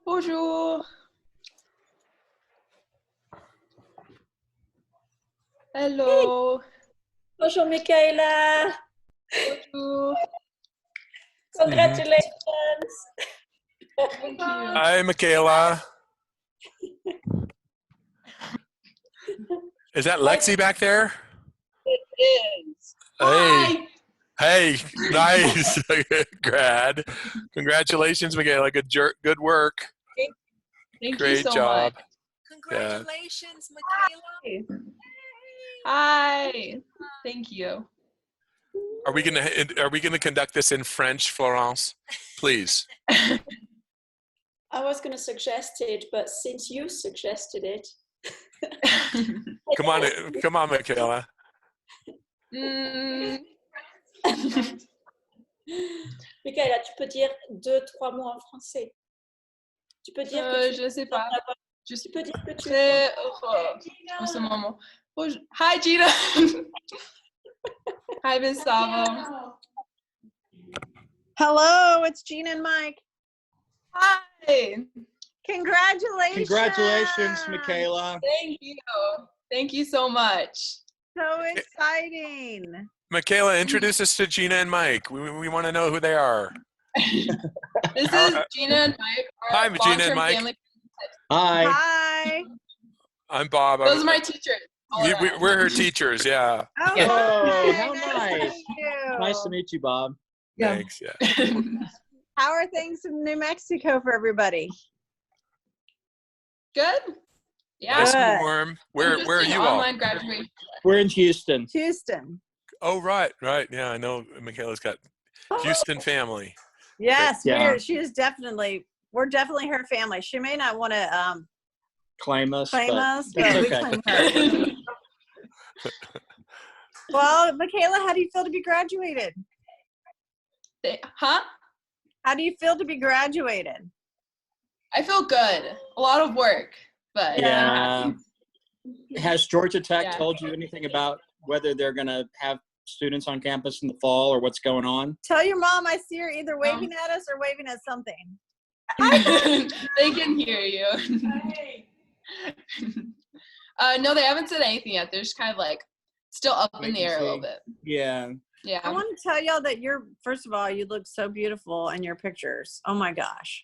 Bonjour. Hello. Bonjour, Michaela. Bonjour. Congratulations. Thank you. Hi, Michaela. Is that Lexi back there? It is. Hey. Hey, nice. Grad. Congratulations, Michaela. Good work. Thank Great you so job. much. Congratulations, Michaela. Hi. Thank you. Are we gonna conduct this in French, Florence? Please. I was going to suggest it, but since you suggested it. Come on, Michaela. Michaela, tu peux dire 2-3 mots en français. Tu peux dire que tu je sais pas. Tu peux dire que tu Très heureux en ce moment. Hi, Gina. Hi, Gustavo. Hello, it's Gina and Mike. Hi. Congratulations. Congratulations, Michaela. Thank you. Thank you so much. So exciting. Michaela, introduce us to Gina and Mike. We want to know who they are. This is Gina and Mike. Hi, Gina and Mike. Family. Hi. Hi. I'm Bob. Those are my teachers. We're her teachers, yeah. Oh, Oh, hi. how nice. Thank you. Nice to meet you, Bob. Thanks, yeah. How are things in New Mexico for everybody? Good? Yeah. Nice Good. and warm. Where are you all? Online graduation. We're in Houston. Houston. Oh, right. Yeah, I know Michaela's got Houston family. Yes, Yeah. we're definitely her family. She may not want to Claim us. claim but us, but that's we okay. claim her. Well, Michaela, how do you feel to be graduated? Huh? How do you feel to be graduated? I feel good. A lot of work, but Yeah. Has Georgia Tech Yeah. told you anything about whether they're going to have students on campus in the fall or what's going on? Tell your mom I see her either waving at us or waving at something. they can hear you. No, they haven't said anything yet. They're just kind of like still up in the air a little bit. Yeah. Yeah. I want to tell y'all that first of all, you look so beautiful in your pictures. Oh my gosh.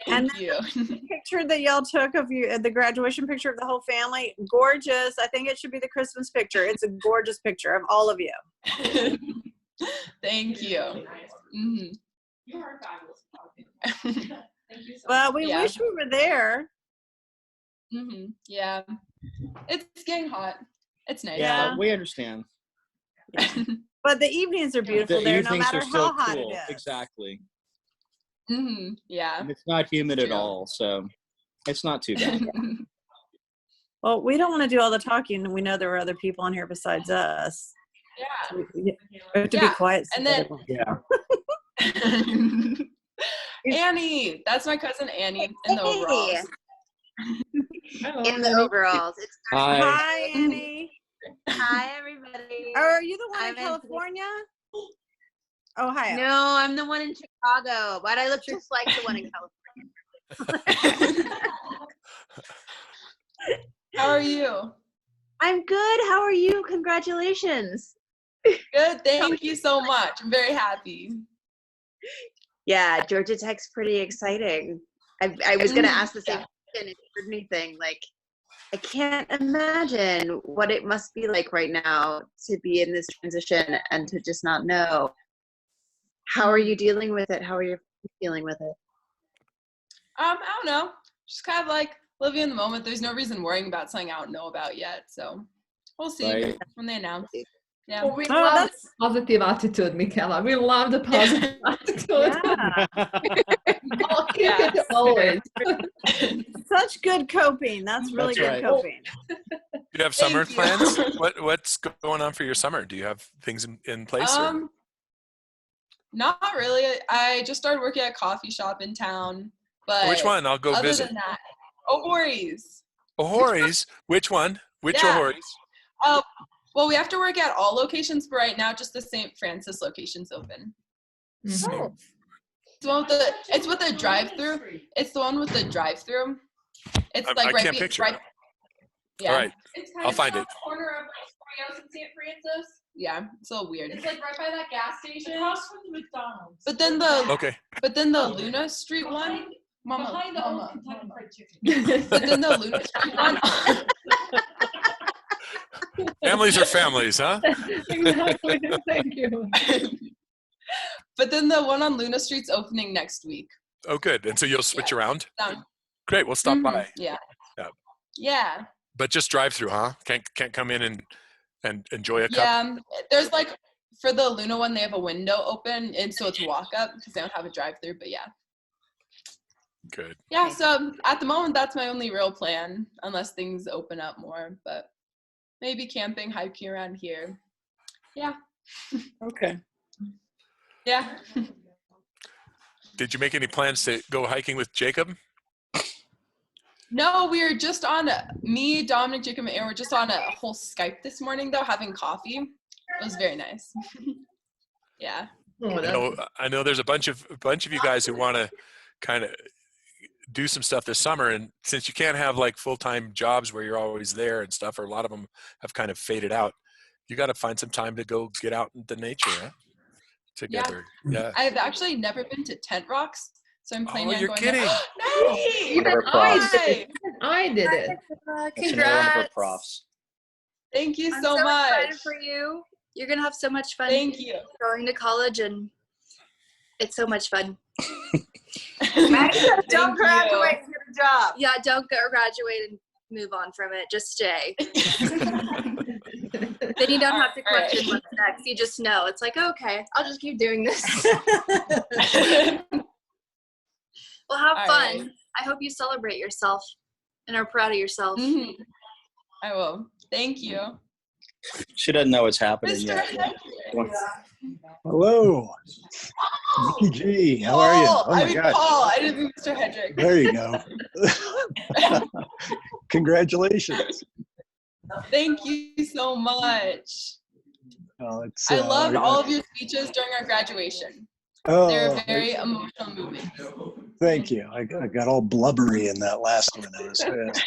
Thank you. The picture that y'all took of you, the graduation picture of the whole family, gorgeous. I think it should be the Christmas picture. It's a gorgeous picture of all of you. Thank you. Mm-hmm. You are fabulous. Thank you so Well, we Yeah. wish we were there. Mm-hmm. Yeah. It's getting hot. It's nice. Yeah, we understand. But the evenings are beautiful The there, no evenings matter are still how hot cool. it is. Exactly. Mm-hmm. Yeah. And it's not humid at True. all, so it's not too bad. Well, we don't want to do all the talking. We know there are other people on here besides us. Yeah. We have to be Yeah, quiet. and then- Yeah. Annie, that's my cousin Annie in the overalls. In the overalls. It's Hi. Hi, Annie. hi, everybody. Are you the one I'm in in- California? Ohio. No, I'm the one in Chicago, but I look just like the one in California. How are you? I'm good. How are you? Congratulations. Good. Thank you so much. I'm very happy. Yeah, Georgia Tech's pretty exciting. I was going to ask the same question if you heard anything. Like, I can't imagine what it must be like right now to be in this transition and to just not know. How are you dealing with it? How are you feeling with it? I don't know. Just kind of like living in the moment. There's no reason worrying about something I don't know about yet. So we'll see Right. when they announce. Yeah. Well, we Oh, love that's the positive attitude, Michaela. We love the positive attitude. yeah. I'll keep Yeah. it always. Such good coping. That's really That's good right. coping. You have summer Thank you. plans? What's going on for your summer? Do you have things in place? Or? Not really. I just started working at a coffee shop in town. But Which one? I'll go other visit. than that, O'Horry's. O'Horry's? Which one? Which Yeah. O'Horry's? Well, we have to work at all locations, but right now just the St. Francis location's open. Mhm. the one with the. It's with the drive-through. It's the one with the drive-through. It's I like right. can't picture Right. it. Yeah. All right. It's kind I'll of find on it. the corner of Oreos and St. Francis. Yeah, it's a little weird. It's like right by that gas station. Across from the McDonald's. But then the Okay. Luna Street one. Mama, Behind the Mama, old Kentucky Mama. Fried Chicken. But then the Luna Street one. Families are families, huh? Exactly. Thank you. But then the one on Luna Street's opening next week. Oh, good. And so you'll switch around? Down. Great. We'll stop by. Yeah. Yeah. Yeah. But just drive through, huh? Can't come in and enjoy a cup? Yeah. There's like, for the Luna one, they have a window open, and so it's walk up because they don't have a drive through. But yeah. Good. Yeah. So at the moment, that's my only real plan, unless things open up more. But maybe camping, hiking around here. Yeah. Okay. Yeah. Did you make any plans to go hiking with Jacob? No, we were just on me, Dominic, Jacob, and Aaron were just on a whole Skype this morning, though, having coffee. It was very nice. Yeah. Oh, I know there's a bunch of you guys who want to kind of do some stuff this summer, and since you can't have like full-time jobs where you're always there and stuff, or a lot of them have kind of faded out, you got to find some time to go get out into nature, huh? Together. Yeah. I've actually never been to Tent Rocks, so I'm planning on you're going kidding. there. Nice! Even Whatever I profs. did it. I did it. That's another one of her profs. Thank you I'm so much. excited for you. You're gonna have so much fun Thank you. going to college, and it's so much fun. Don't graduate and get a job. Yeah, don't go graduate and move on from it. Just stay. Then you don't have to question what's next. You just know. It's like, okay, I'll just keep doing this. Well, have All fun. right. I hope you celebrate yourself and are proud of yourself. Mhm. I will. Thank you. She doesn't know what's happening Mr. yet. Hedrick. Hello. Mickey G, how are you? Paul, Oh my gosh. Paul. I didn't mean Mr. Hedrick. There you go. Congratulations. Thank you so much. Oh, it's, I loved all of your speeches during our graduation. oh, They were very emotional moving. thank you. I got all blubbery in that last one. It was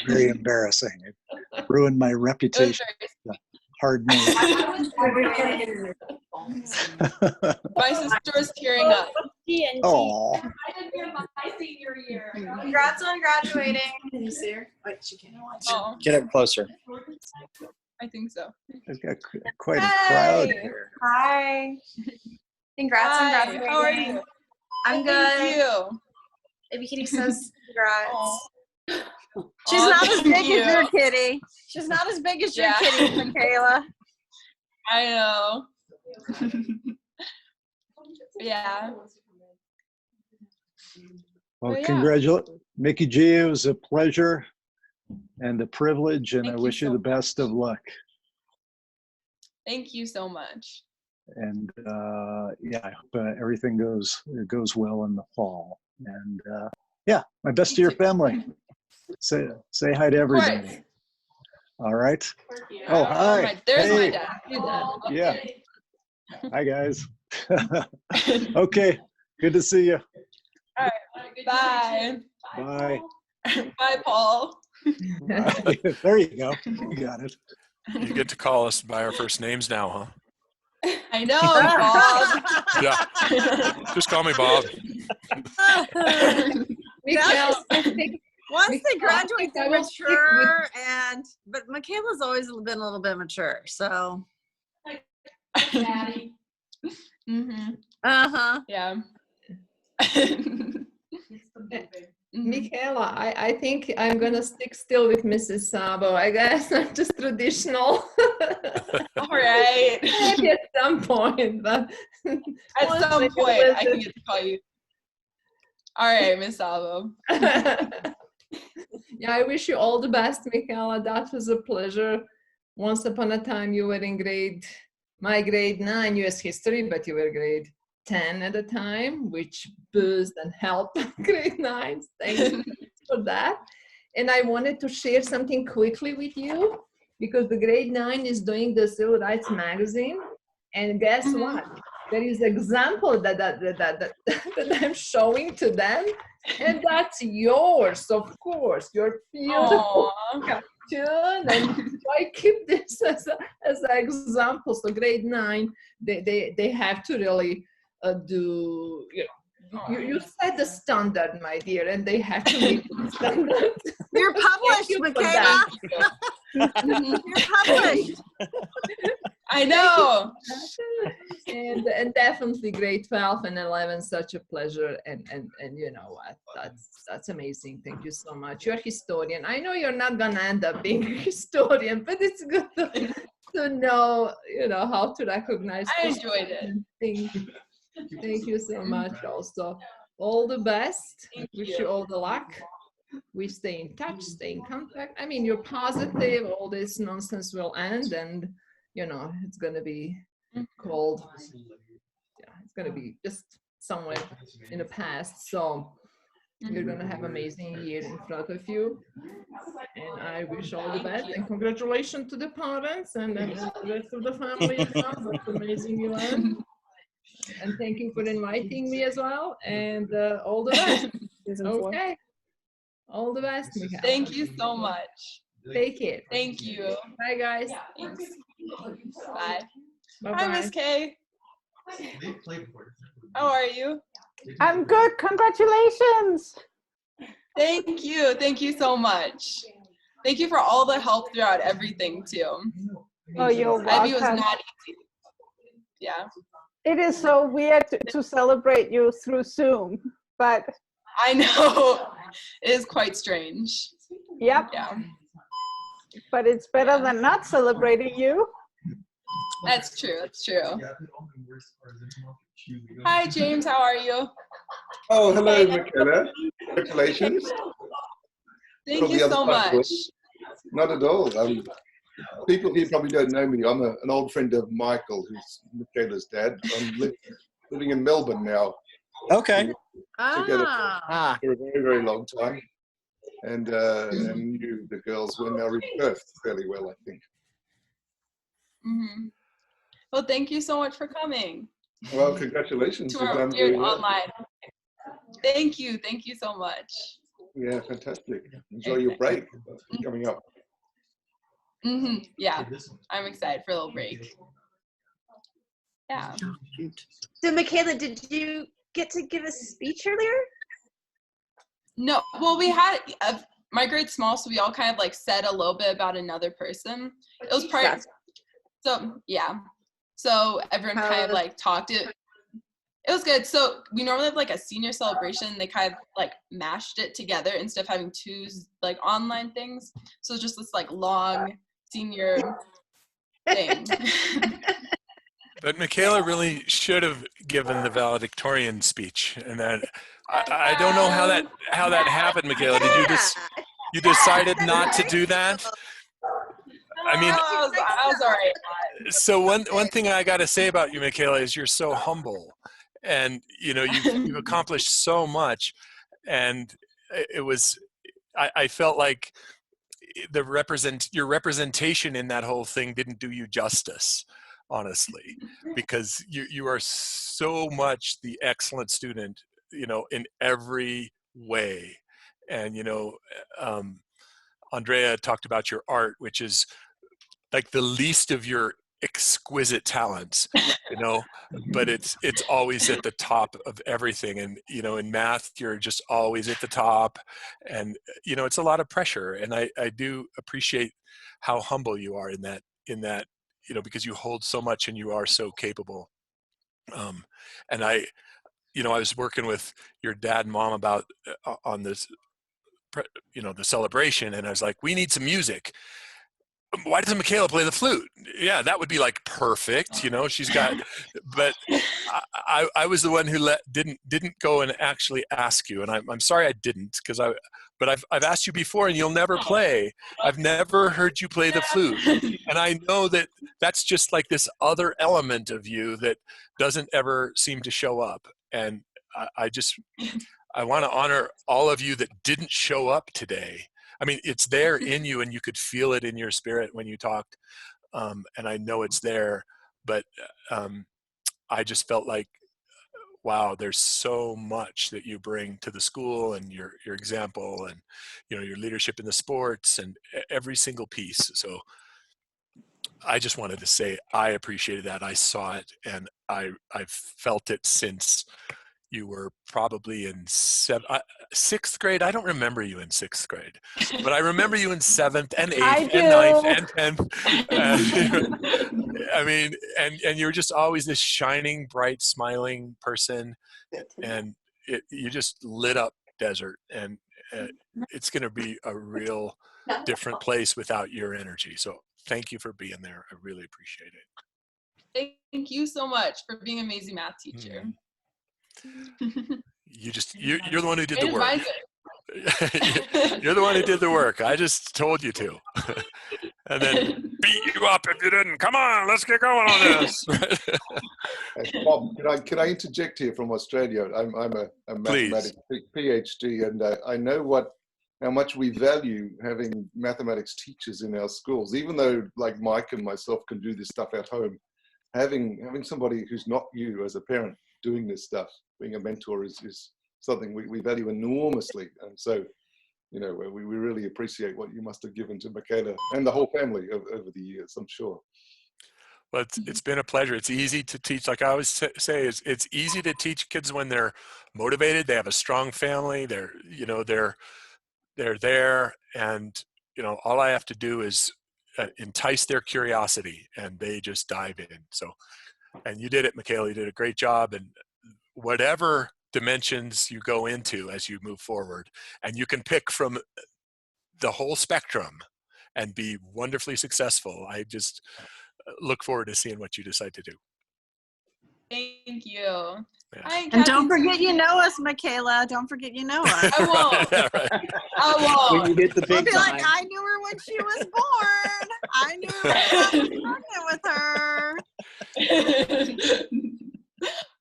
very embarrassing. It ruined my It was reputation. very Hard name. My sister was tearing up. Oh, I didn't hear my senior year. Congrats on graduating. Can you see her? Wait, she can't. Oh, Get up closer. I think so. I've got quite a crowd Hey. here. Hi. Congrats on Hi, graduating. how are you? I'm Thank good. you. Baby Kitty says congrats. Oh. She's Aw, not as thank big you. as your kitty. She's not as big as your Yeah. kitty, Michaela. I know. Yeah. Well, Oh, yeah. congratulations, Mickey G. It was a pleasure and a privilege, and Thank I you wish you so the best of luck. Thank you so much. And yeah, I hope everything goes well in the fall. And yeah, my best to your family. Say hi to Of course. everybody. All right. Oh, hi. There's my Hey. dad. Yeah. Hi, guys. Okay. Good to see you. Bye. Bye. Bye, Paul. Bye. There you go. You got it. You get to call us by our first names now, huh? I know, Bob. Yeah. Just call me Bob. Michaela, I think Once they graduate, I they're will stick with- mature, but Michaela's always been a little bit mature. So, Daddy. Mm-hmm. uh-huh. Yeah. Mhm. Michaela, I think I'm gonna stick still with Mrs. Sabo. I guess I'm just traditional. All right. Maybe at some point, but At once some they point, get I can get to call you. All right, Miss Sabo. Yeah, I wish you all the best, Michaela. That was a pleasure. Once upon a time, you were in my grade 9 US history, but you were grade 10 at the time, which boosted and helped grade 9. Thank you for that. And I wanted to share something quickly with you because the grade 9 is doing the Civil Rights magazine. And guess what? there is example that I'm showing to them, and that's yours, of course, your beautiful cartoon, and I keep this as an example. So grade 9, they have to really do, you set the standard, my dear, and they have to meet the standard. You're published, Michaela. You're published. I know. And definitely grade 12 and 11, such a pleasure. And you know what, that's amazing. Thank you so much. You're a historian. I know you're not gonna end up being a historian, but it's good to know, how to recognize. I enjoyed it. Thank you so much. Also, all the best. Wish you all the luck. We stay in touch, stay in contact. I mean, you're positive. All this nonsense will end, and it's gonna be called. Yeah, it's gonna be just somewhere in the past. So you're gonna have amazing year in front of you, and I wish all the best. And congratulations to the parents and the rest of the family as well. That's amazing, you are. And thank you for inviting me as well. And all the best. Okay. All the best, Michaela. Thank you so much. Take care. Thank you. Bye, guys. Thanks. Bye. Bye-bye. Hi, Miss Kay. How are you? I'm good. Congratulations. Thank you. Thank you so much. Thank you for all the help throughout everything, too. Oh, you're welcome. I it was not easy. Yeah. It is so weird to celebrate you through Zoom, but I know. It is quite strange. Yep. Yeah. But it's better than not celebrating you. That's true. That's true. Hi, James. How are you? Oh, hello, Michaela. Congratulations. Thank you so much. Not at all. People here probably don't know me. I'm an old friend of Michael, who's Michaela's dad. I'm living in Melbourne now. Okay. Together for a very, very long time. And knew the girls when they were in Perth fairly well, I think. Mm-hmm. Well, thank you so much for coming. Well, congratulations. To our online. Thank you. Thank you so much. Yeah, fantastic. Enjoy your break coming up. Mm-hmm. Yeah, I'm excited for a little break. Yeah. So, Michaela, did you get to give a speech earlier? No, well, we had my grade's small, so we all kind of like said a little bit about another person. It was part. So yeah, so everyone kind of like talked it. It was good. So we normally have like a senior celebration. They kind of like mashed it together instead of having two like online things. So it's just this like long senior thing. But Michaela really should have given the valedictorian speech, and that I don't know how that happened, Michaela. Did you decided not to do that? I mean, I was all right. So one thing I got to say about you, Michaela, is you're so humble, and you've accomplished so much, and it was I felt like your representation in that whole thing didn't do you justice, honestly, because you are so much the excellent student, in every way. And Andrea talked about your art, which is like the least of your exquisite talents, but it's always at the top of everything. And in math, you're just always at the top, and it's a lot of pressure. And I do appreciate how humble you are in that because you hold so much and you are so capable. And I was working with your dad and mom about on this, the celebration, and I was like, we need some music. Why doesn't Michaela play the flute? Yeah, that would be like perfect. She's got, but I was the one who didn't go and actually ask you, and I'm sorry I didn't, but I've asked you before, and you'll never play. I've never heard you play the flute, and I know that that's just like this other element of you that doesn't ever seem to show up. And I want to honor all of you that didn't show up today. I mean, it's there in you, and you could feel it in your spirit when you talked, and I know it's there. But I just felt like, wow, there's so much that you bring to the school, and your example, and your leadership in the sports, and every single piece. So I just wanted to say I appreciated that. I saw it, and I've felt it since you were probably in sixth grade. I don't remember you in sixth grade, but I remember you in seventh and eighth and ninth and 10th. I mean, and you're just always this shining, bright, smiling person, and you just lit up Desert, and it's going to be a real different place without your energy. So thank you for being there. I really appreciate it. Thank you so much for being an amazing math teacher. You're the one who did the work. You're the one who did the work. I just told you to. And then beat you up if you didn't. Come on, let's get going on this. Bob, can I interject here from Australia? I'm a mathematics PhD, and I know how much we value having mathematics teachers in our schools. Even though, like Mike and myself can do this stuff at home, having somebody who's not you as a parent doing this stuff, being a mentor, is something we value enormously. And so, we really appreciate what you must have given to Michaela and the whole family over the years, I'm sure. Well, it's been a pleasure. It's easy to teach. Like I always say, it's easy to teach kids when they're motivated. They have a strong family. They're there, and all I have to do is entice their curiosity, and they just dive in. So, and you did it, Michaela. You did a great job, and whatever dimensions you go into as you move forward, and you can pick from the whole spectrum and be wonderfully successful. I just look forward to seeing what you decide to do. Thank you. Yeah. And don't forget you know us, Michaela. Don't forget you know us. I won't. Yeah, right. I won't. When you get the We'll big be time. like, I knew her when she was born. I knew her when I was pregnant with her.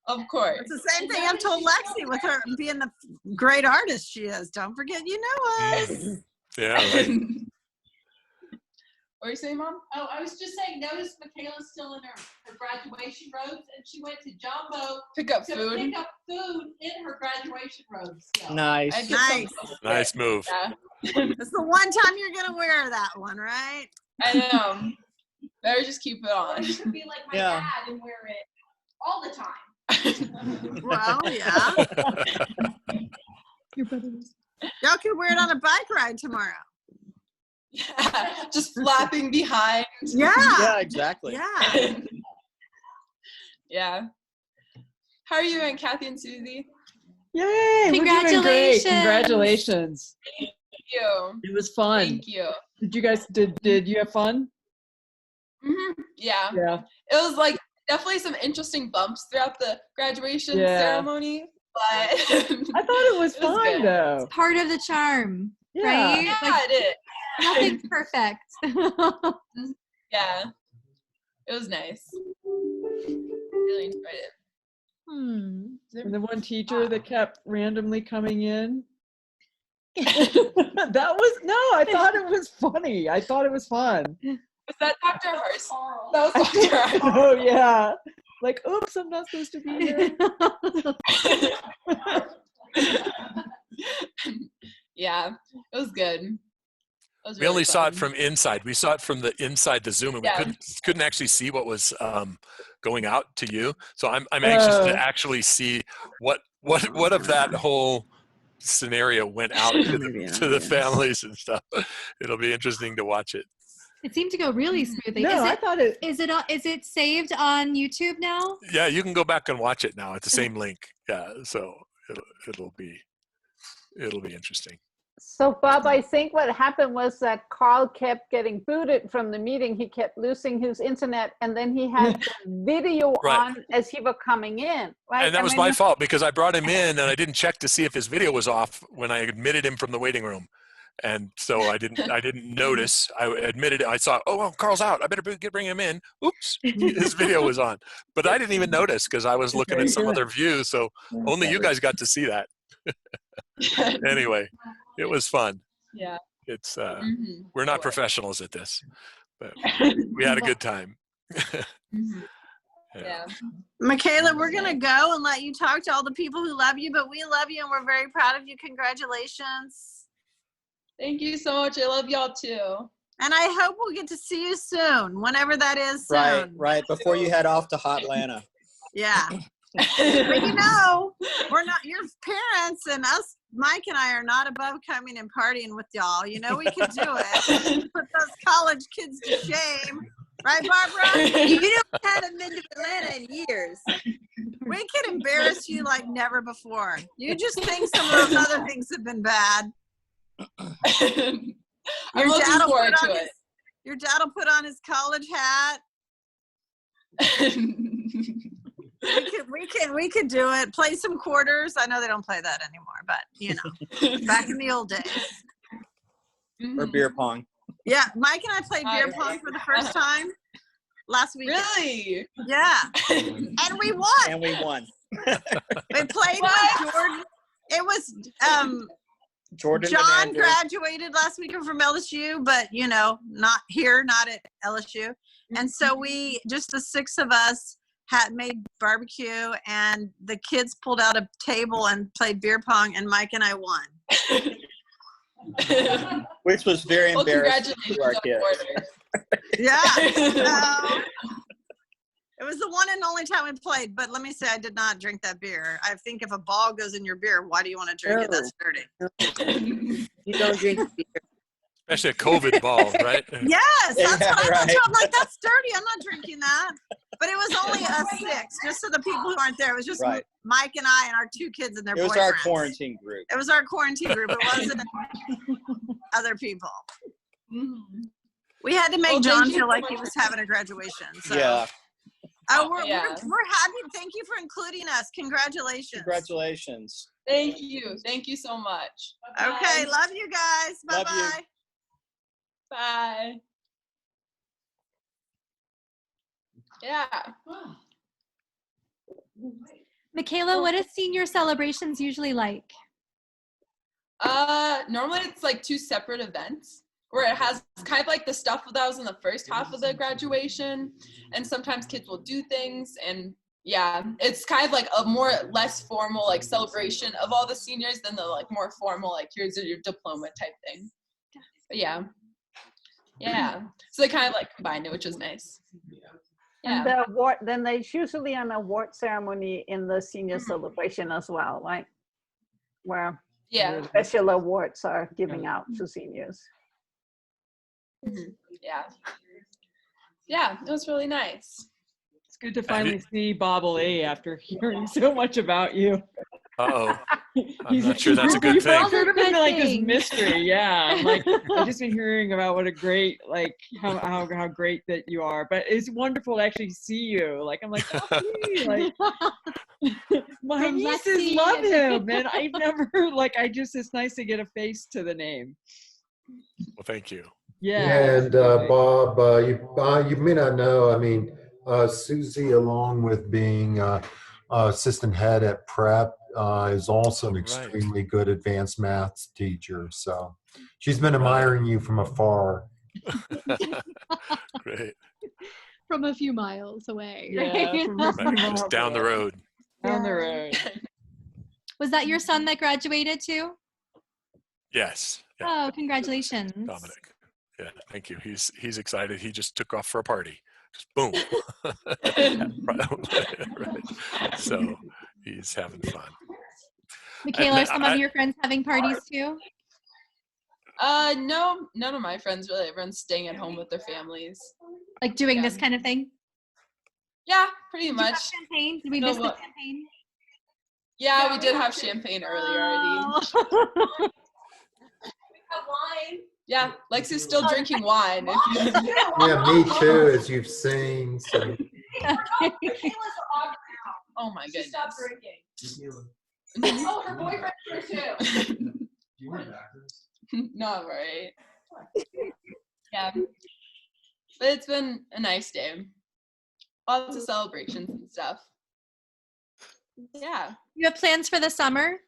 Of course. It's the same thing I've told Lexi with her being the great artist she is. Don't forget you know us. Yeah, right. What are you saying, Mom? Oh, I was just saying, notice Michaela's still in her graduation robes, and she went to Jumbo Pick up to food. pick up food in her graduation robes. So. Nice. Nice move. Yeah. It's the one time you're going to wear that one, right? I know. Better just keep it Or on. you could be like my dad and wear it all the time. Well, yeah. Y'all could wear it on a bike ride tomorrow. Yeah, just flapping behind. Yeah. Yeah, exactly. Yeah. Yeah. How are you doing, Kathy and Susie? Yay! Congratulations. We're doing great. Congratulations. Thank you. It was fun. Thank you. Did you guys did you have fun? Yeah. Yeah. It was like definitely some interesting bumps throughout the graduation ceremony, but I thought it was fun good. though. Part of the charm, Yeah. right? Yeah, Like, it is. nothing's perfect. Yeah. It was nice. Really enjoyed it. And the one teacher that kept randomly coming in. I thought it was funny. I thought it was fun. Was that Dr. Hurst? That was Dr. Hurst. Oh yeah. Like, oops, I'm not supposed to be here. Yeah, it was good. We only saw it from inside. We saw it from the inside the Zoom, and we couldn't actually see what was going out to you. So I'm anxious to actually see what of that whole scenario went out to the families and stuff. It'll be interesting to watch it. It seemed to go really smoothly. No, I thought it. Is it saved on YouTube now? Yeah, you can go back and watch it now at the same link. Yeah, so it'll be interesting. So, Bob, I think what happened was that Carl kept getting booted from the meeting. He kept losing his internet, and then he had the video on as he was coming in. Right? And that was my fault because I brought him in and I didn't check to see if his video was off when I admitted him from the waiting room. And so I didn't notice. I admitted it. I saw, oh, Carl's out. I better bring him in. Oops, his video was on. But I didn't even notice because I was looking at some other view. So only you guys got to see that. Anyway, it was fun. Yeah. It's we're not professionals at this, but we had a good time. Yeah. Michaela, we're going to go and let you talk to all the people who love you, but we love you and we're very proud of you. Congratulations. Thank you so much. I love y'all too. And I hope we'll get to see you soon, whenever that is soon. Right. Before you head off to Hotlanta. Yeah. But you know, we're not, your parents and us, Mike and I are not above coming and partying with y'all. You know, we can do it. Put those college kids to shame. Right, Barbara? You haven't been to Atlanta in years. We can embarrass you like never before. You just think some of those other things have been bad. I'm looking forward to it. Your dad will put on his college hat. We could do it. Play some quarters. I know they don't play that anymore, but you know, back in the old days. Or beer pong. Yeah, Mike and I played beer pong for the first time last week. Really? Yeah. And we won. And we won. We played with Jordan. It was Jordan John graduated last weekend from LSU, but you know, not here, not at LSU. And so we, just the six of us, had made barbecue, and the kids pulled out a table and played beer pong, and Mike and I won. Which was very embarrassing to our kids. Yeah. It was the one and only time we played, but let me say, I did not drink that beer. I think if a ball goes in your beer, why do you want to drink it? That's dirty. You don't drink beer. Especially a COVID ball, right? Yes, that's what I thought too. I'm Right. like, that's dirty. I'm not drinking that. But it was only us six, just so the people who aren't there. It was just Right. Mike and I and our two kids and their boyfriends. It was our quarantine group. It was our quarantine group. It wasn't other people. We had to make John feel like he was having a graduation. So. Yeah. Oh, we're happy. Thank you for including us. Congratulations. Congratulations. Thank you. Thank you so much. Okay, love you guys. Love you. Bye-bye. Bye. Yeah. Michaela, what is senior celebrations usually like? Normally it's like two separate events where it has kind of like the stuff that was in the first half of the graduation, and sometimes kids will do things, and yeah, it's kind of like a more less formal like celebration of all the seniors than the like more formal like here's your diploma type thing. But yeah. So they kind of like combined it, which is nice. And the award, then there's usually an award ceremony in the senior celebration as well, right? Where special awards are giving out to seniors. Yeah, it was really nice. It's good to finally see Bobble A after hearing so much about you. Uh-oh. I'm not sure that's a good thing. You've sort of been like this mystery, yeah. Like I've just been hearing about what a great, like how great that you are. But it's wonderful to actually see you. Like I'm like, oh, gee, like my nieces love him, and I've never it's nice to get a face to the name. Well, thank you. Yeah. And Bob, you may not know, I mean, Susie, along with being assistant head at Prep, is also an extremely good advanced maths teacher. So she's been admiring you from afar. Great. From a few miles away. Yeah, Right, just down the road. Down the road. Was that your son that graduated too? Yes. Yeah. Oh, congratulations. Dominic. Yeah, thank you. He's excited. He just took off for a party. Just boom. Right. So he's having fun. Michaela, are some of your friends having parties too? No, none of my friends really. Everyone's staying at home with their families. Like doing this kind of thing? Yeah, pretty much. Did you have champagne? Did we miss the champagne? Yeah, we did have champagne earlier already. Wine. Yeah, Lexi's still drinking wine. Yeah, me too, as you've seen. So. Oh my goodness. She stopped drinking. Oh, her boyfriend's here too. No, right. Yeah. But it's been a nice day. Lots of celebrations and stuff. Yeah. You have plans for the summer?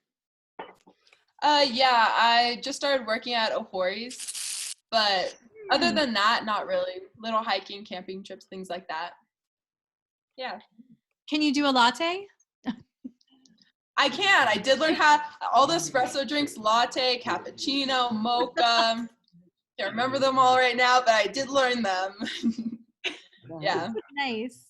Yeah, I just started working at Ohori's, but other than that, not really. Little hiking, camping trips, things like that. Yeah. Can you do a latte? I can. I did learn how all the espresso drinks, latte, cappuccino, mocha. Can't remember them all right now, but I did learn them. Yeah. Nice.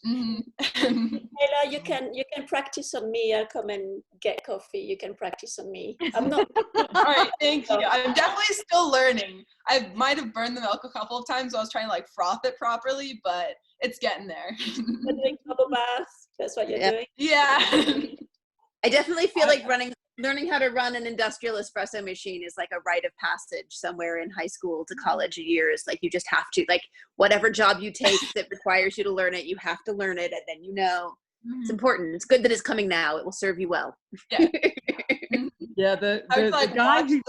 Michaela, you can practice on me. I'll come and get coffee. You can practice on me. I'm not. All right, thank you. I'm definitely still learning. I might have burned the milk a couple of times. I was trying to like froth it properly, but it's getting there. You're doing bubble baths. That's what you're doing. Yeah. I definitely feel like learning how to run an industrial espresso machine is like a rite of passage somewhere in high school to college years. Like you just have to, like whatever job you take that requires you to learn it, you have to learn it, and then it's important. It's good that it's coming now. It will serve you well. Yeah. Yeah, the guy who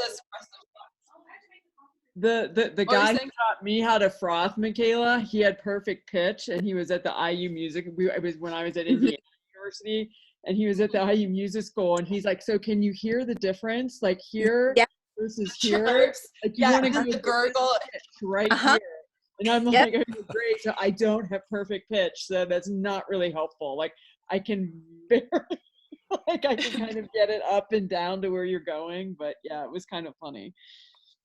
the guy who taught me how to froth, Michaela, he had perfect pitch, and he was at the IU Music. It was when I was at Indiana University. And he was at the IU Music School, and he's like, "So can you hear the difference? Like here versus here? Like you want to get the gurgle right here." And I'm like, "Okay, great. So I don't have perfect pitch, so that's not really helpful. Like I can barely, like I can kind of get it up and down to where you're going, but yeah, it was kind of funny."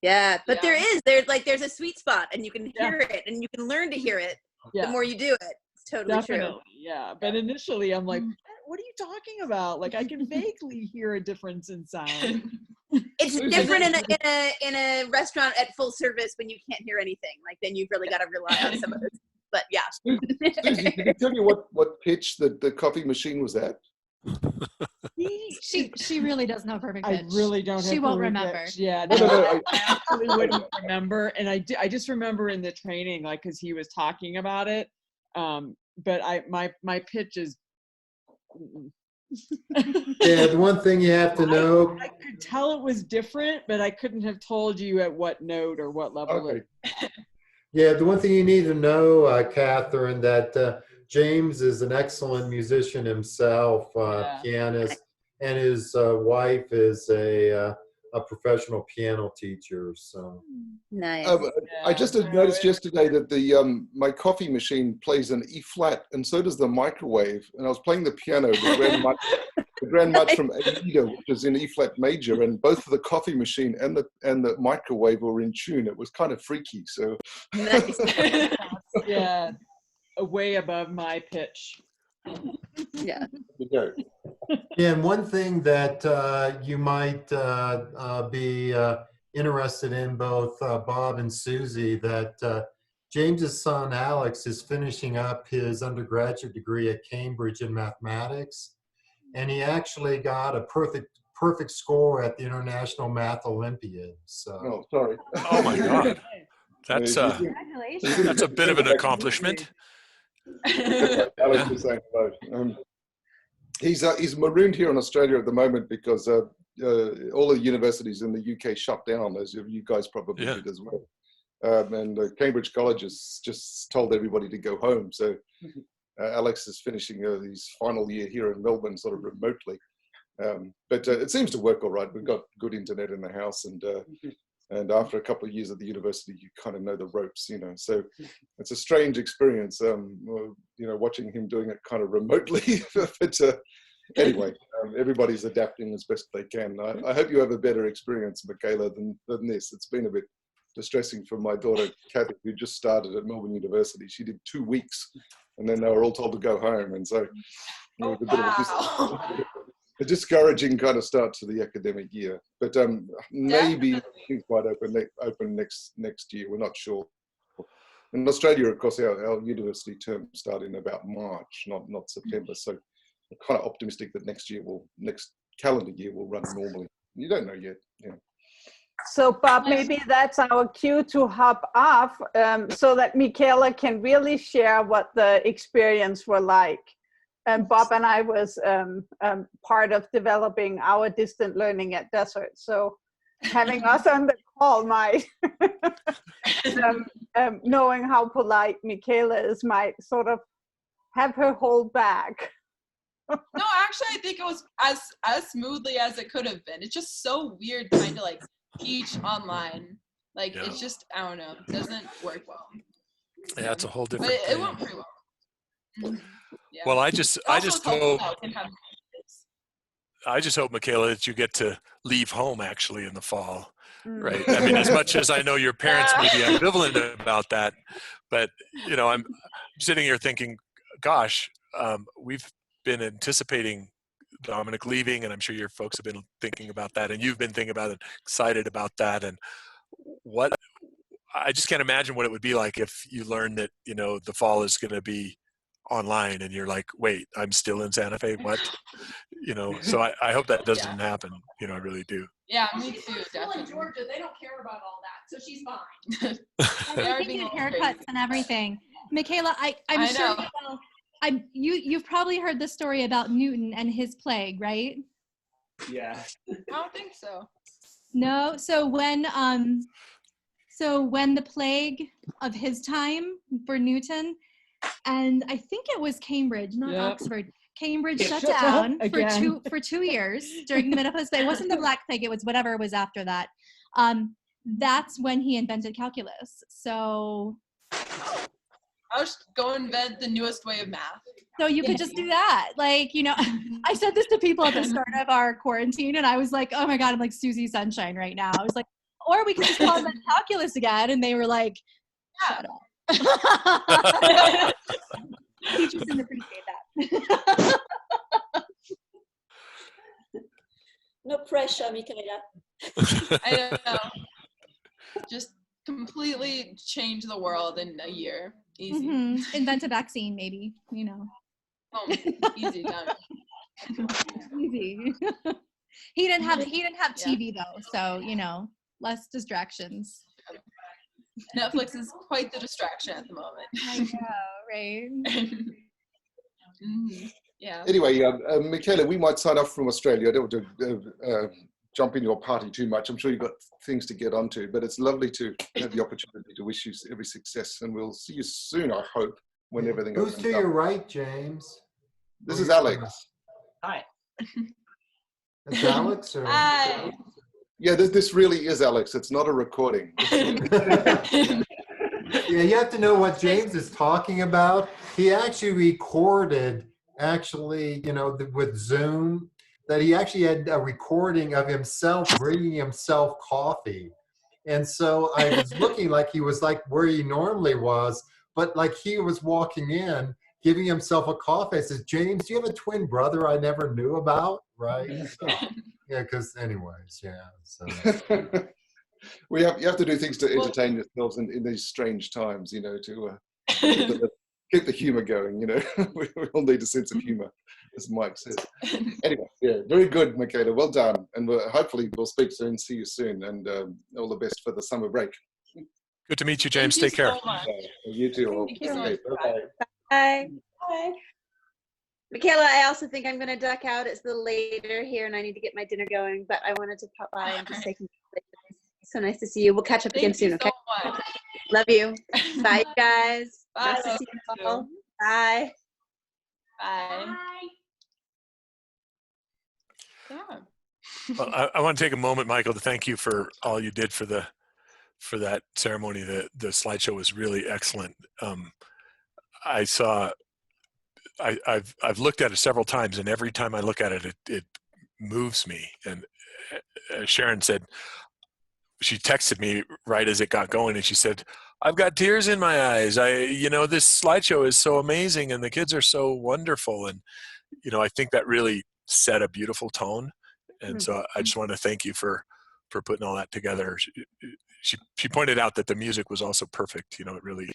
Yeah, but there's a sweet spot, and you can hear it, and you can learn to hear it. The more you do it, it's totally true. Yeah, but initially I'm like, what are you talking about? Like I can vaguely hear a difference in sound. It's different in a restaurant at full service when you can't hear anything. Like then you've really got to rely on some of this. But yeah. Susie, did it tell you what pitch the coffee machine was at? She really doesn't have perfect pitch. I really don't. She won't remember. Pitch. Yeah, I actually wouldn't remember, and I just remember in the training, like, because he was talking about it. But my pitch is. Yeah, the one thing you have to know. I could tell it was different, but I couldn't have told you at what note or what level. Okay. Yeah, the one thing you need to know, Catherine, that James is an excellent musician himself, pianist, and his wife is a professional piano teacher. So nice. I just had noticed yesterday that my coffee machine plays an E flat, and so does the microwave. And I was playing the piano, the Grand Mutt from Aida, which is in E flat major, and both the coffee machine and the microwave were in tune. It was kind of freaky. So nice. Yeah, way above my pitch. Yeah. Yeah, and one thing that you might be interested in, both Bob and Susie, that James's son Alex is finishing up his undergraduate degree at Cambridge in mathematics, and he actually got a perfect score at the International Math Olympiad. So. Oh, sorry. Oh my God, that's a bit of an accomplishment. Alex was saying hello. He's marooned here in Australia at the moment because all the universities in the UK shut down, as you guys probably did as well. And Cambridge College has just told everybody to go home. So Alex is finishing his final year here in Melbourne, sort of remotely. But it seems to work all right. We've got good internet in the house, and after a couple of years at the university, you kind of know the ropes, you know. So it's a strange experience, watching him doing it kind of remotely. But anyway, everybody's adapting as best they can. I hope you have a better experience, Michaela, than this. It's been a bit distressing for my daughter, Kathy, who just started at Melbourne University. She did 2 weeks, and then they were all told to go home. And so it was a bit of a discouraging kind of start to the academic year. But maybe things might open next year. We're not sure. In Australia, of course, our university terms start in about March, not September. So we're kind of optimistic that next calendar year will run normally. You don't know yet. Yeah. So Bob, maybe that's our cue to hop off so that Michaela can really share what the experience were like. And Bob and I was part of developing our distant learning at Desert. So having us on the call might, knowing how polite Michaela is, might sort of have her hold back. No, actually, I think it was as smoothly as it could have been. It's just so weird trying to like teach online. Like it's just, I don't know, it doesn't work well. Yeah, it's a whole different thing. It went pretty well. Yeah. Well, I just hope Michaela, that you get to leave home actually in the fall, right? I mean, as much as I know your parents may be ambivalent about that, but you know, I'm sitting here thinking, gosh, we've been anticipating Dominic leaving, and I'm sure your folks have been thinking about that, and you've been thinking about it, excited about that, and what I just can't imagine what it would be like if you learned that, you know, the fall is going to be online and you're like, wait, I'm still in Santa Fe, what? You know, so I hope that doesn't happen. You know, I really do. Yeah, me too. Still in Georgia, they don't care about all that, so she's fine. I think haircuts and everything. Michaela, I'm sure you've probably heard the story about Newton and his plague, right? Yeah. I don't think so. No. So when the plague of his time for Newton, and I think it was Cambridge, not Oxford. Cambridge shut down for 2 years during the middle of his plague. It wasn't the Black Plague, it was whatever was after that. That's when he invented calculus. So I'll just go invent the newest way of math. So you could just do that. Like, you know, I said this to people at the start of our quarantine, and I was like, oh my God, I'm like Susie Sunshine right now. I was like, or we could just call it calculus again. And they were like, shut up. Teachers didn't appreciate that. No pressure, Michaela. I don't know. Just completely change the world in a year. Easy. Mm-hmm. Invent a vaccine, maybe, you know. Oh, easy done. Easy. He didn't have TV though, so you know, less distractions. Netflix is quite the distraction at the moment. I know, right? Yeah. Anyway, Michaela, we might sign off from Australia. I don't want to jump in your party too much. I'm sure you've got things to get onto, but it's lovely to have the opportunity to wish you every success, and we'll see you soon, I hope, when everything Who's opens to up. your right, James? This is Alex. Hi. That's Alex? Or? Hi. Yeah, this really is Alex. It's not a recording. Yeah, you have to know what James is talking about. He actually recorded, you know, with Zoom, that he actually had a recording of himself bringing himself coffee. And so I was looking like he was like where he normally was, but like he was walking in, giving himself a coffee. I said, James, do you have a twin brother I never knew about? Right? So, yeah, because anyways, yeah. So. You have to do things to entertain yourselves in these strange times, you know, to keep the humor going, you know. We all need a sense of humor, as Mike said. Anyway, yeah, very good, Michaela. Well done. And hopefully we'll speak soon, see you soon, and all the best for the summer break. Good to meet you, James. Thank Take you care. so much. You too. Thank you so much. Bye. Bye. Bye. Michaela, I also think I'm going to duck out. It's a little later here, and I need to get my dinner going, but I wanted to pop by and just say congratulations. So nice to see you. We'll catch up again soon, okay? So much. Love you. Bye, guys. Bye. Nice to see you all. Bye. Bye. Yeah. Well, I want to take a moment, Michael, to thank you for all you did for that ceremony. The slideshow was really excellent. I've looked at it several times, and every time I look at it, it moves me. And Sharon said, she texted me right as it got going, and she said, I've got tears in my eyes. This slideshow is so amazing, and the kids are so wonderful. And, you know, I think that really set a beautiful tone. And so I just want to thank you for putting all that together. She pointed out that the music was also perfect. You know, it really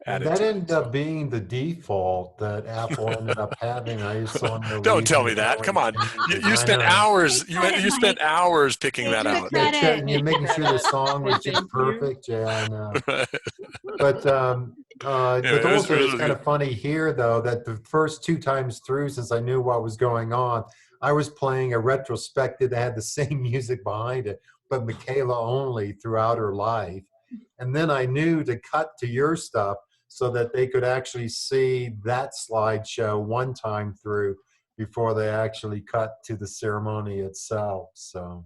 added That to ended up being the default that Apple ended up having. I saw no Don't tell reason me that. to Come on. change it. You I spent know. hours. You spent hours picking that out. Yeah, you're making sure the song was just perfect. Yeah, I know. But it was also it's really kind of funny here though that the first 2 times through, since I knew what was going on, I was playing a retrospective that had the same music behind it, but Michaela only throughout her life. And then I knew to cut to your stuff so that they could actually see that slideshow one time through before they actually cut to the ceremony itself. So,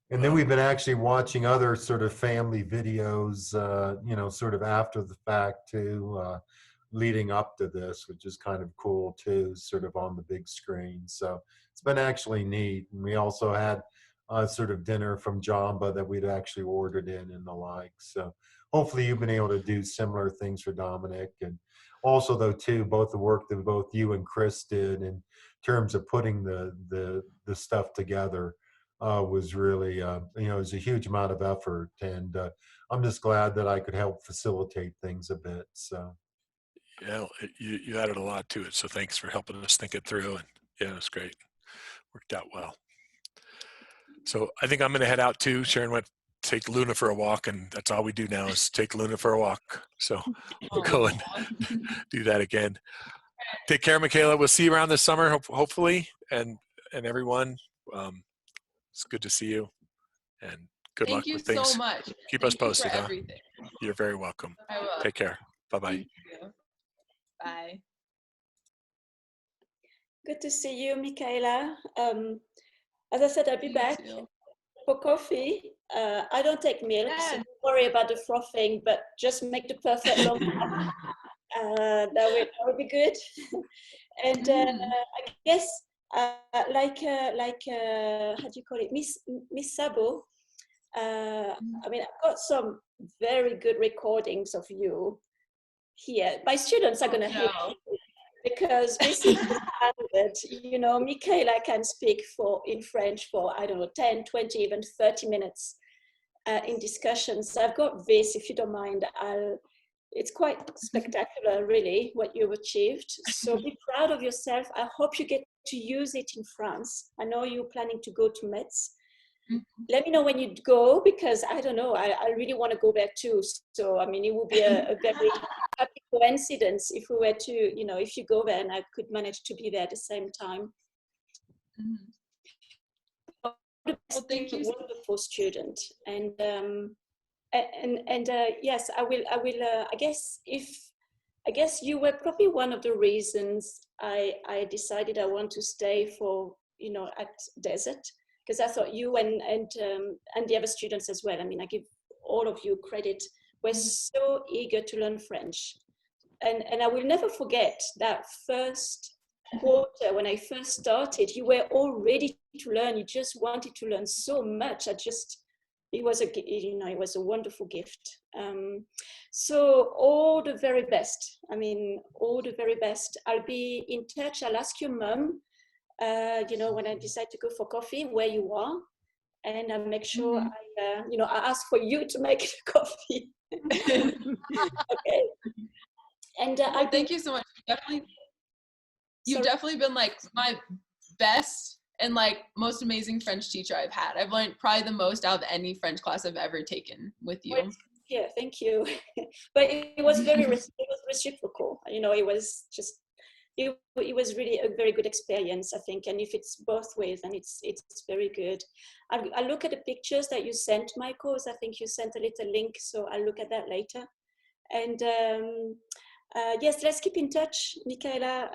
and then we've been actually watching other sort of family videos, you know, sort of after the fact too. leading up to this, which is kind of cool too, sort of on the big screen. So it's been actually neat. And we also had sort of dinner from Jamba that we'd actually ordered in and the like. So hopefully you've been able to do similar things for Dominic. And also though too, both the work that both you and Chris did in terms of putting the stuff together was really, it was a huge amount of effort. And I'm just glad that I could help facilitate things a bit. So. Yeah, you added a lot to it. So thanks for helping us think it through. And yeah, it was great. Worked out well. So I think I'm going to head out too. Sharon went to take Luna for a walk, and that's all we do now is take Luna for a walk. So we'll go and do that again. Take care, Michaela. We'll see you around this summer, hopefully, and everyone. It's good to see you, and good luck with things. Thank you so much. Keep us posted, for huh? everything. You're very welcome. I will. Take care. Bye-bye. Thank you. Bye. Good to see you, Michaela. As I said, I'll be back for coffee. I don't take milk, so don't worry about the frothing, but just make the perfect long black. That would be good. And I guess, how do you call it, Miss Sabo? I mean, I've got some very good recordings of you here. My students are going to hate you because this is standard. You know, Michaela can speak in French for, I don't know, 10, 20, even 30 minutes in discussions. I've got this, if you don't mind. It's quite spectacular, really, what you've achieved. So be proud of yourself. I hope you get to use it in France. I know you're planning to go to Metz. Let me know when you go, because I don't know, I really want to go there too. So, I mean, it would be a very happy coincidence if we were to, if you go there and I could manage to be there at the same time. Well, thank you. Wonderful student. And yes, I will, I guess you were probably one of the reasons I decided I want to stay for, at Desert. Because I thought you and the other students as well, I mean, I give all of you credit, were so eager to learn French. And I will never forget that first quarter when I first started, you were all ready to learn. You just wanted to learn so much. It was a wonderful gift. So all the very best. I mean, all the very best. I'll be in touch. I'll ask your mom, when I decide to go for coffee, where you are, and I'll make sure I ask for you to make the coffee. Okay. And thank you so much. You've definitely been like my best and like most amazing French teacher I've had. I've learned probably the most out of any French class I've ever taken with you. Yeah, thank you. But it was it was reciprocal. It was just. It was really a very good experience, I think, and if it's both ways, then it's very good. I'll look at the pictures that you sent, Michael. I think you sent a little link, so I'll look at that later. And yes, let's keep in touch, Michaela.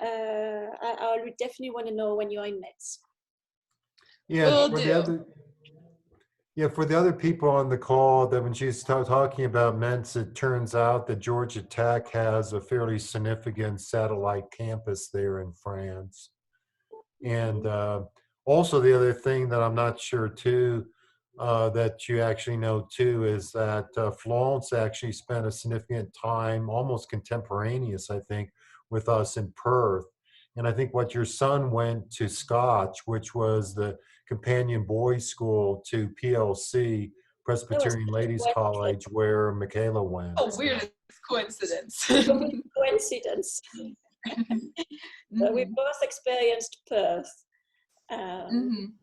I definitely want to know when you're in Metz. Yeah, for the other people on the call, that when she's talking about Metz, it turns out that Georgia Tech has a fairly significant satellite campus there in France. And also the other thing that I'm not sure too, that you actually know too, is that Florence actually spent a significant time, almost contemporaneous, I think, with us in Perth. And I think what your son went to Scotch, which was the companion boys' school to PLC, Presbyterian Ladies College, where Michaela went. Oh, weird coincidence. Coincidence. We both experienced Perth.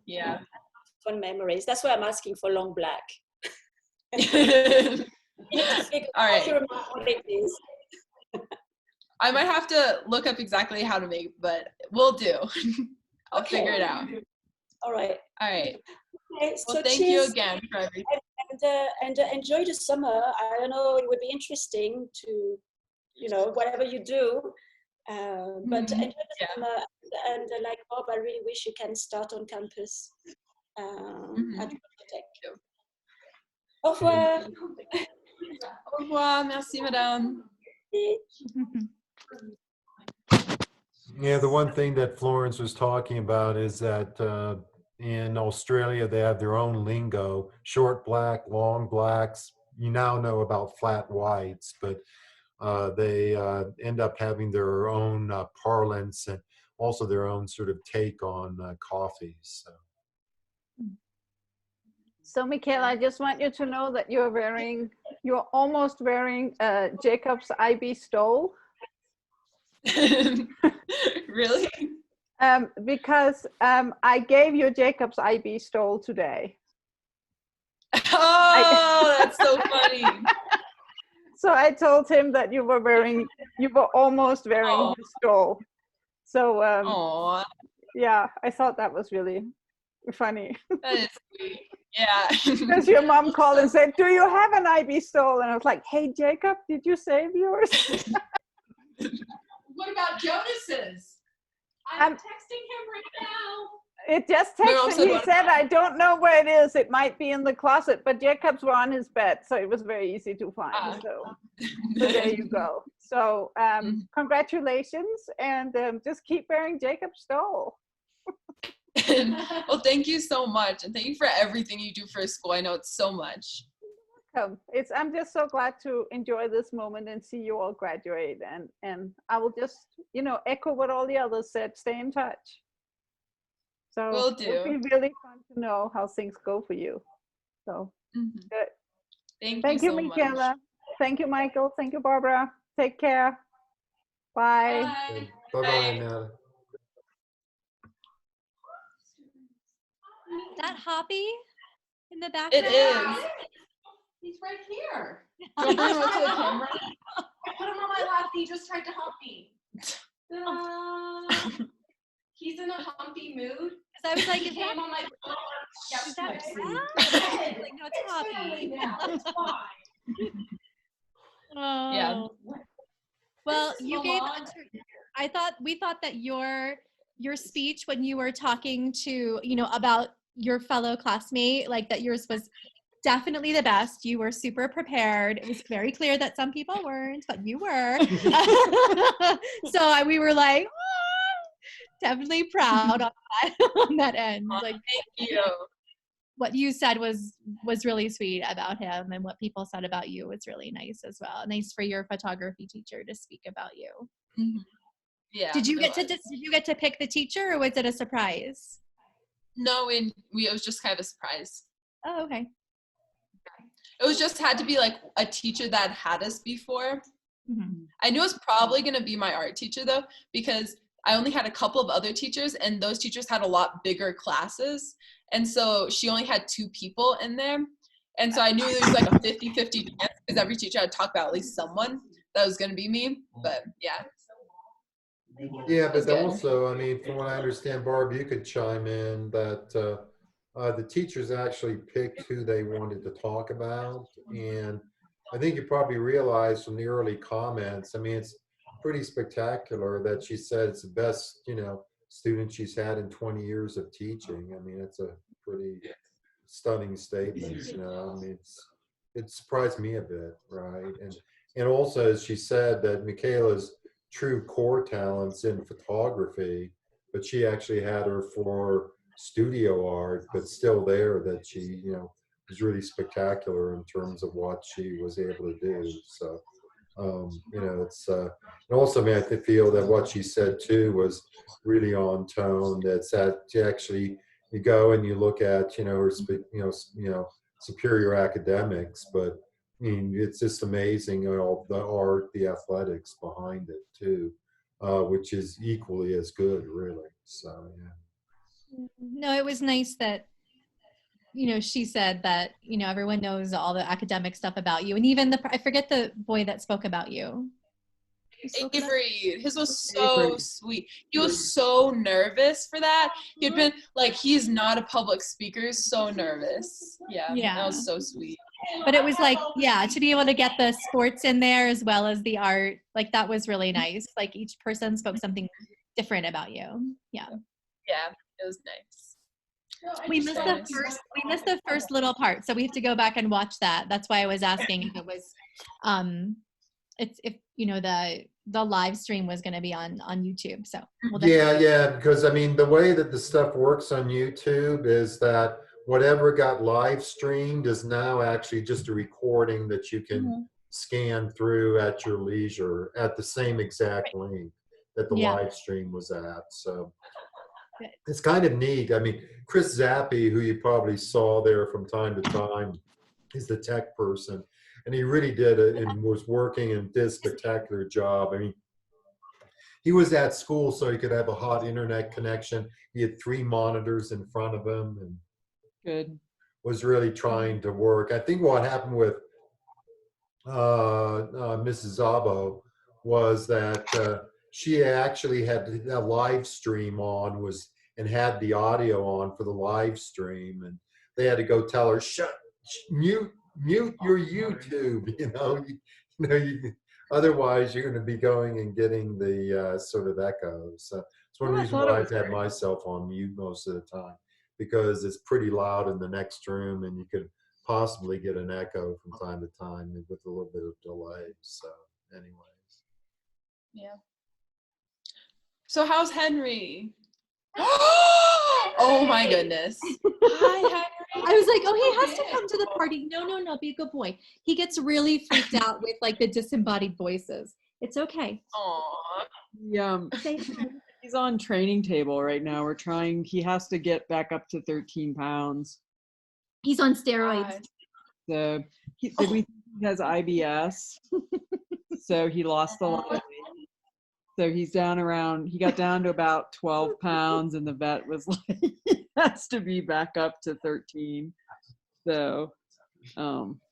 Yeah. Fun memories. That's why I'm asking for long black. All right. What it is. I might have to look up exactly how to make it, but we'll do. I'll figure it out. All right. All right. Okay, well, so thank you again for everything. And enjoy the summer. I don't know, it would be interesting to, whatever you do, but enjoy the summer. And like Bob, I really wish you can start on campus. At Tech. Au revoir. Au revoir. Merci, madame. Yeah, the one thing that Florence was talking about is that in Australia they have their own lingo: short black, long blacks. You now know about flat whites, but they end up having their own parlance and also their own sort of take on coffees. So Michaela, I just want you to know that you're almost wearing Jacob's IB stole. Really? Because I gave you Jacob's IB stole today. Oh, that's so funny. So I told him that you were almost wearing his stole. So yeah, I thought that was really funny. That is sweet. Yeah. Because your mom called and said, "Do you have an IB stole?" And I was like, "Hey, Jacob, did you save yours?" What about Jonas's? I'm texting him right now. It just texted him. He said, "I don't know where it is. It might be in the closet." But Jacob's were on his bed, so it was very easy to find. So there you go. So congratulations, and just keep wearing Jacob's stole. Well, thank you so much, and thank you for everything you do for school. I know it's so much. I'm just so glad to enjoy this moment and see you all graduate, and I will just echo what all the others said. Stay in touch. So Will do. It'll be really fun to know how things go for you. So good. Thank you so Michaela. much. Thank you, Michael. Thank you, Barbara. Take care. Bye. Bye-bye, Natalie. That Hoppy in the background? It is. He's right here. Don't bring him up to the camera. I put him on my lap. He just tried to hump me. He's in a humpy mood. I was like, he came on my yesterday. Like, no, it's Hoppy. That's why. Oh. Yeah. Well, you gave. We thought that your speech when you were talking to about your fellow classmate, like that yours was definitely the best. You were super prepared. It was very clear that some people weren't, but you were. So we were like, definitely proud on that end. Like, thank you. What you said was really sweet about him, and what people said about you was really nice as well. Nice for your photography teacher to speak about you. Mm-hmm. Yeah. Did you get to pick the teacher, or was it a surprise? No, it was just kind of a surprise. Oh, okay. It was just had to be like a teacher that had us before. Mm-hmm. I knew it was probably going to be my art teacher though, because I only had a couple of other teachers, and those teachers had a lot bigger classes. And so she only had 2 people in there. And so I knew there was like a 50-50 chance, because every teacher had to talk about at least someone that was going to be me. But yeah. Yeah, but also, I mean, from what I understand, Barb, you could chime in that the teachers actually picked who they wanted to talk about. And I think you probably realized from the early comments, I mean, it's pretty spectacular that she said it's the best, student she's had in 20 years of teaching. I mean, it's a pretty stunning statement, I mean, it surprised me a bit, right? And also, as she said, that Michaela's true core talents in photography, but she actually had her for studio art, but still there that she, was really spectacular in terms of what she was able to do. So, it's, and also, I mean, I feel that what she said too was really on tone. That's that actually you go and you look at, her, superior academics, but I mean, it's just amazing, all the art, the athletics behind it too, which is equally as good, really. So, yeah. No, it was nice that, she said that, everyone knows all the academic stuff about you. And even I forget the boy that spoke about you. Avery, his was so sweet. He was so nervous for that. He'd been like, he's not a public speaker, so nervous. Yeah, that was so sweet. But it was like, to be able to get the sports in there as well as the art, like that was really nice. Like each person spoke something different about you. Yeah. Yeah, it was nice. We missed the first little part, so we have to go back and watch that. That's why I was asking if it was, if the live stream was going to be on YouTube. So we'll yeah, because I mean, the way that the stuff works on YouTube is that whatever got live streamed is now actually just a recording that you can scan through at your leisure at the same exact link that the live stream was at. So it's kind of neat. I mean, Chris Zappi, who you probably saw there from time to time, is the tech person, and he really did it and was working and did a spectacular job. I mean, he was at school so he could have a hot internet connection. He had 3 monitors in front of him and was really trying to work. I think what happened with Mrs. Zabo was that she actually had a live stream on and had the audio on for the live stream, and they had to go tell her, mute your YouTube, otherwise you're going to be going and getting the sort of echoes. So it's one reason why I've had myself on mute most of the time, because it's pretty loud in the next room and you could possibly get an echo from time to time with a little bit of delay. So anyways. Yeah. So how's Henry? Oh my goodness. Hi, Henry. I was like, oh, he has to come to the party. No, be a good boy. He gets really freaked out with like the disembodied voices. It's okay. Aww. He's on training table right now. He has to get back up to 13 pounds. He's on steroids. So he has IBS. So he lost a lot of weight. So he got down to about 12 pounds, and the vet was like, he has to be back up to 13. So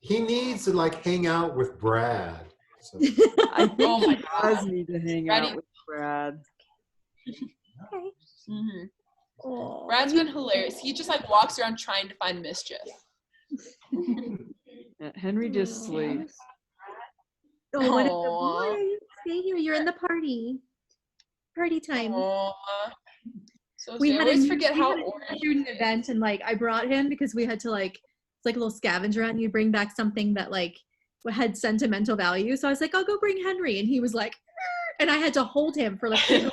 he needs to like hang out with Brad. So. I think he does need to hang out with Brad. Okay. Mm-hmm. Brad's been hilarious. He just like walks around trying to find mischief. Henry just sleeps. Oh, what a good boy. Stay here. You're in the party. Party time. So we always forget how student event, and like I brought him because we had to like, it's like a little scavenger hunt, and you bring back something that like had sentimental value. So I was like, I'll go bring Henry, and he was like, and I had to hold him for like 2 minutes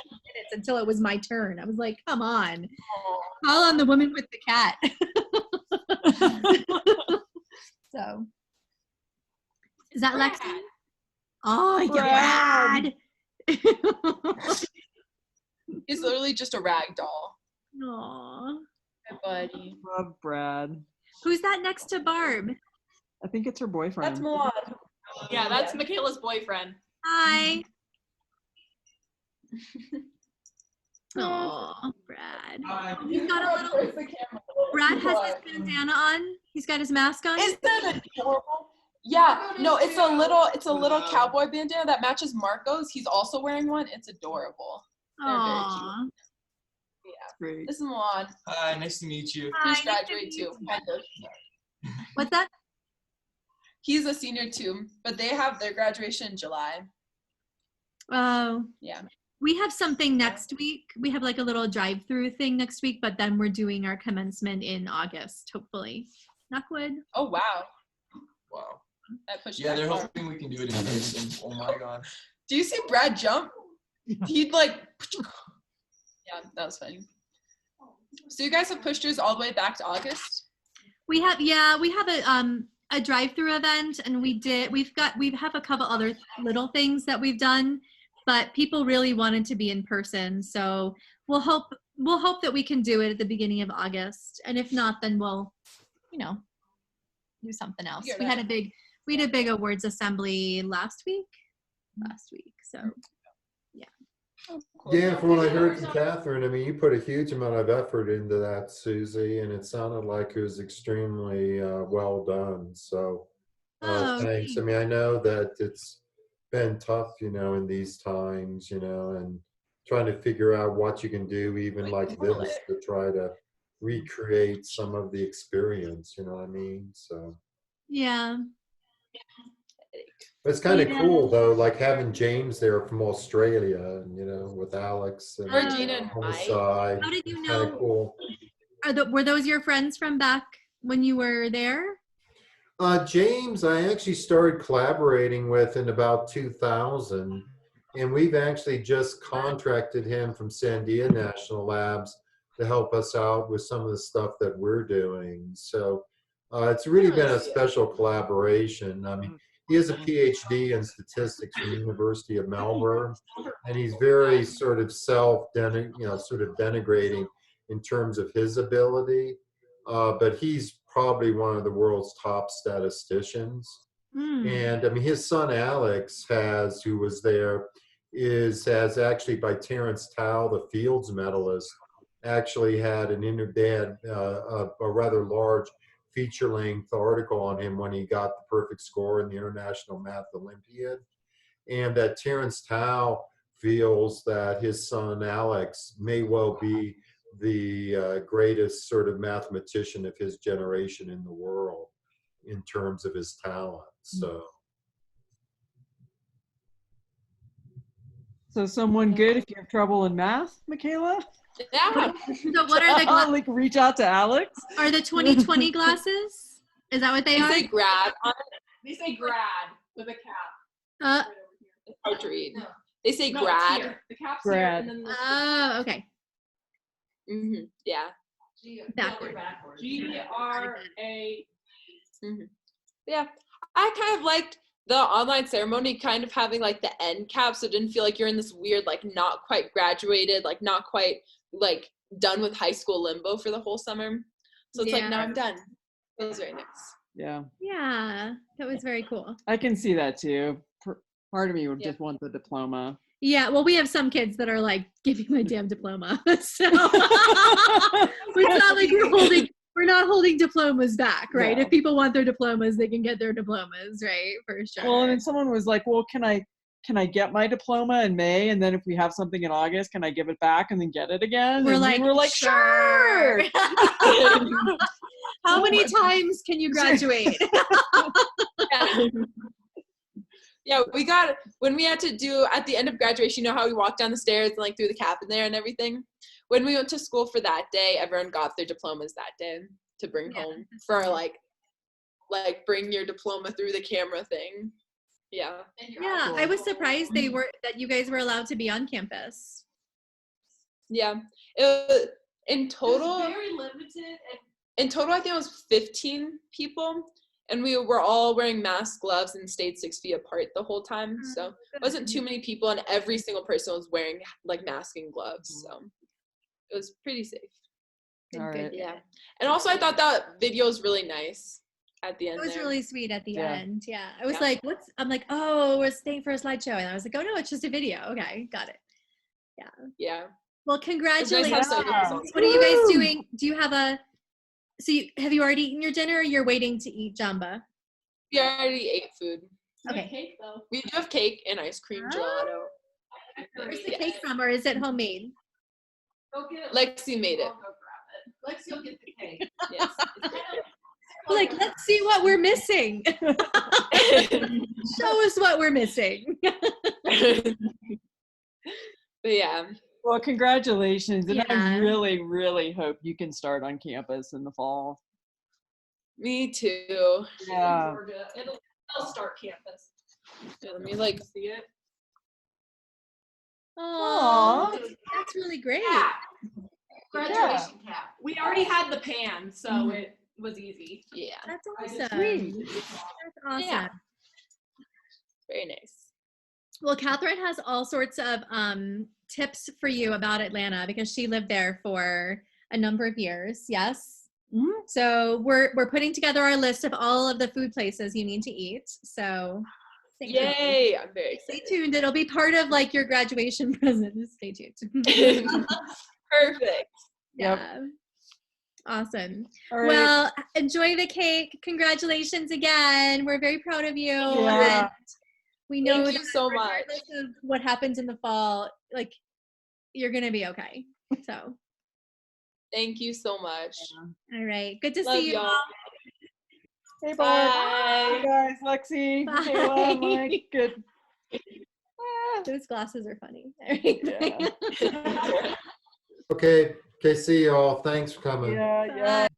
until it was my turn. I was like, come on, call on the woman with the cat. So is that Lexi? Oh, Brad. He's literally just a rag doll. Aww. My buddy. Love Brad. Who's that next to Barb? I think it's her boyfriend. That's Milan. Yeah, that's Michaela's boyfriend. Hi. Oh, Brad. He's got a little. Brad has his bandana on. He's got his mask on. Isn't that adorable? Yeah, no, it's a little cowboy bandana that matches Marco's. He's also wearing one. It's adorable. They're very cute. Yeah. Great. This is Milan. Hi, nice to meet you. He's graduate too. Kind of. What's that? He's a senior too, but they have their graduation in July. Oh. Yeah. We have something next week. We have like a little drive-through thing next week, but then we're doing our commencement in August, hopefully. Knock wood. Oh, wow. Wow. Yeah, they're hoping we can do it in person. Oh my god. Do you see Brad jump? He'd like, yeah, that was funny. So you guys have pushed yours all the way back to August? We have a drive-through event, and we have a couple other little things that we've done, but people really wanted to be in person, so we'll hope that we can do it at the beginning of August, and if not, then we'll do something else. We had a big awards assembly last week, so yeah. Oh, cool. Yeah, from what I heard from Catherine, I mean, you put a huge amount of effort into that, Susie, and it sounded like it was extremely well done. So thanks. I mean, I know that it's been tough, in these times, and trying to figure out what you can do, even like this, to try to recreate some of the experience, you know what I mean? So yeah. It's kind of cool though, like having James there from Australia, and with Alex and Regina on the side. How did you it's know? kind of cool. Were those your friends from back when you were there? James, I actually started collaborating with in about 2000, And we've actually just contracted him from Sandia National Labs to help us out with some of the stuff that we're doing. So it's really been a special collaboration. I mean, he has a PhD in statistics from the University of Melbourne, and he's very sort of denigrating in terms of his ability. But he's probably one of the world's top statisticians. And I mean, his son Alex who was there, has actually, by Terence Tao, the Fields medalist, actually had they had a rather large feature-length article on him when he got the perfect score in the International Math Olympiad, and that Terence Tao feels that his son Alex may well be the greatest sort of mathematician of his generation in the world in terms of his talent. So someone good if you have trouble in math, Michaela? Yeah. So what are the like reach out to Alex? Are the 2020 glasses? Is that what they are? They say grad on it. They say grad with a cap. It's hard to read. They say No, grad. here. The cap's Grad. here, and then the Oh, okay. Yeah. Backward. G-R-A. Yeah. I kind of liked the online ceremony kind of having like the end cap, so it didn't feel like you're in this weird, like not quite graduated, like not quite like done with high school limbo for the whole summer. So it's like, now I'm done. It was very nice. Yeah. Yeah, that was very cool. I can see that too. Part of me would just want the diploma. Yeah, well, we have some kids that are like, give me my damn diploma. So it's not like we're not holding diplomas back, right? No. If people want their diplomas, they can get their diplomas, right? For sure. Well, and then someone was like, well, can I get my diploma in May, and then if we have something in August, can I give it back and then get it again? We're and like, we were like, sure. How many times can you graduate? Yeah, we got, when we had to do at the end of graduation, you know how we walked down the stairs and like threw the cap in there and everything? When we went to school for that day, everyone got their diplomas that day to bring home for like bring your diploma through the camera thing. Yeah. Yeah, I was surprised that you guys were allowed to be on campus. Yeah. It was, in total, very limited. in total, I think it was 15 people. And we were all wearing masks, gloves, and stayed 6 feet apart the whole time. So it wasn't too many people, and every single person was wearing like mask and gloves. So it was pretty safe. All right. Yeah. And also, I thought that video was really nice at the end. It was there. really sweet at the Yeah. end. Yeah. I was like, I'm like, oh, we're staying for a slideshow. And I was like, oh no, it's just a video. Okay, got it. Yeah. Yeah. Well, Nice congratulations. to have so What are you guys doing? Do you have have you already eaten your dinner, or you're waiting to eat jamba? We already ate food. Okay. Cake though. We do have cake and ice cream gelato. Where's the cake from, or is it homemade? Go get it. Lexi made it. I'll go grab it. Lexi will get the cake. Yes. Like, let's see what we're missing. Show us what we're missing. But yeah. Well, congratulations. And I Yeah. really, really hope you can start on campus in the fall. Me too. Yeah. Georgia. It'll start campus. Yeah, let me like See it? Oh, that's really great. Graduation cap. We already had the pan, so it was easy. Yeah. That's I just- awesome. That's awesome. Yeah. Very nice. Well, Catherine has all sorts of tips for you about Atlanta because she lived there for a number of years. Yes. Mm-hmm. So we're putting together our list of all of the food places you need to eat. So stay tuned. Yay! I'm very Stay excited. tuned. It'll be part of like your graduation present. Just stay tuned. Perfect. Yeah. Awesome. All right. Well, enjoy the cake. Congratulations again. We're very proud of you. Yeah. And we know Thank you that so much. regardless of what happens in the fall, like you're gonna be okay. So, Thank you so much. all right. Good to Love see you y'all. all. Hey, Barb. Bye. Hey, guys. Lexi. Bye. Michaela, Mike. Good. Those glasses are funny. Yeah. Okay, see y'all. Thanks for coming. Yeah.